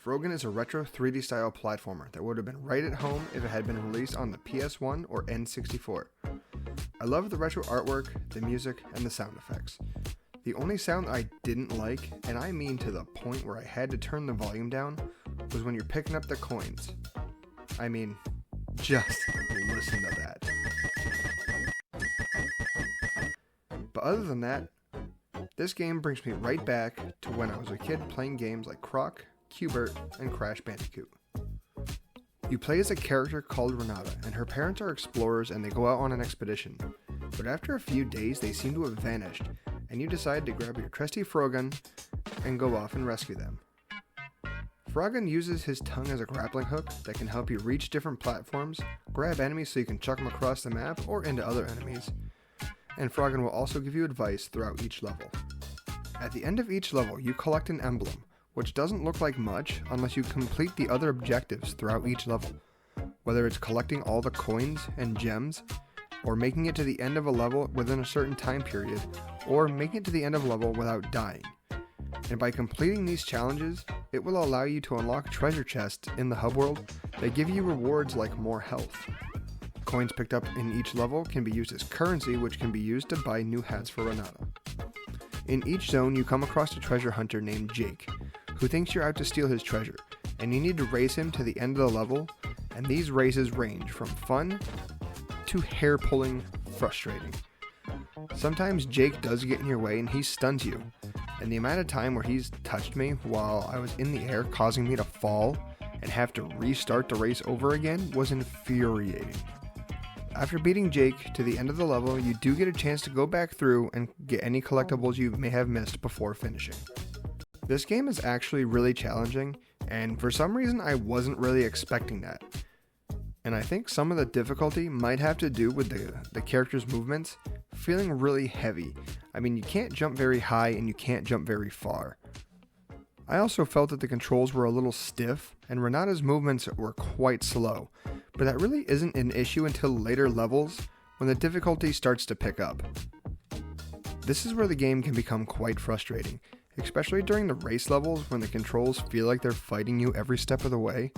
Frogun is a retro 3D style platformer that would have been right at home if it had been released on the PS1 or N64. I love the retro artwork, the music, and the sound effects. The only sound I didn't like, and I mean to the point where I had to turn the volume down, was when you're picking up the coins. I mean, just listen to that. But other than that, this game brings me right back to when I was a kid playing games like Croc, Q*bert, and Crash Bandicoot. You play as a character called Renata, and her parents are explorers and they go out on an expedition. But after a few days, they seem to have vanished, and you decide to grab your trusty Frogun and go off and rescue them. Frogun uses his tongue as a grappling hook that can help you reach different platforms, grab enemies so you can chuck them across the map or into other enemies, and Frogun will also give you advice throughout each level. At the end of each level, you collect an emblem, which doesn't look like much unless you complete the other objectives throughout each level, whether it's collecting all the coins and gems, or making it to the end of a level within a certain time period, or making it to the end of a level without dying. And by completing these challenges, it will allow you to unlock treasure chests in the hub world that give you rewards like more health. Coins picked up in each level can be used as currency, which can be used to buy new hats for Renata. In each zone, you come across a treasure hunter named Jake, who thinks you're out to steal his treasure, and you need to race him to the end of the level, and these races range from fun to hair-pulling frustrating. Sometimes Jake does get in your way and he stuns you, and the amount of time where he's touched me while I was in the air, causing me to fall and have to restart the race over again, was infuriating. After beating Jake to the end of the level, you do get a chance to go back through and get any collectibles you may have missed before finishing. This game is actually really challenging, and for some reason I wasn't really expecting that. And I think some of the difficulty might have to do with the character's movements feeling really heavy. I mean, you can't jump very high and you can't jump very far. I also felt that the controls were a little stiff, and Renata's movements were quite slow, but that really isn't an issue until later levels when the difficulty starts to pick up. This is where the game can become quite frustrating, especially during the race levels when the controls feel like they're fighting you every step of the way.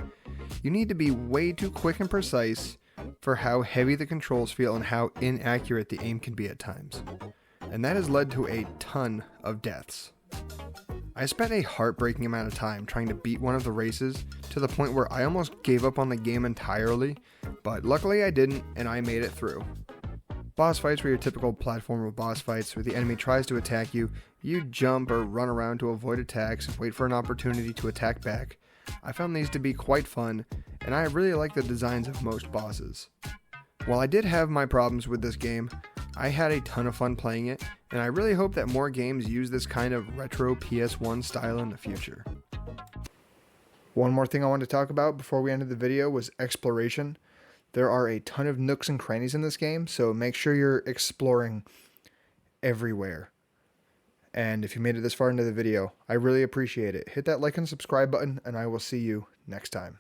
You need to be way too quick and precise for how heavy the controls feel and how inaccurate the aim can be at times. And that has led to a ton of deaths. I spent a heartbreaking amount of time trying to beat one of the races to the point where I almost gave up on the game entirely, but luckily I didn't and I made it through. Boss fights were your typical platformer boss fights where the enemy tries to attack you, you jump or run around to avoid attacks and wait for an opportunity to attack back. I found these to be quite fun, and I really like the designs of most bosses. While I did have my problems with this game, I had a ton of fun playing it, and I really hope that more games use this kind of retro PS1 style in the future. One more thing I wanted to talk about before we ended the video was exploration. There are a ton of nooks and crannies in this game, so make sure you're exploring everywhere. And if you made it this far into the video, I really appreciate it. Hit that like and subscribe button, and I will see you next time.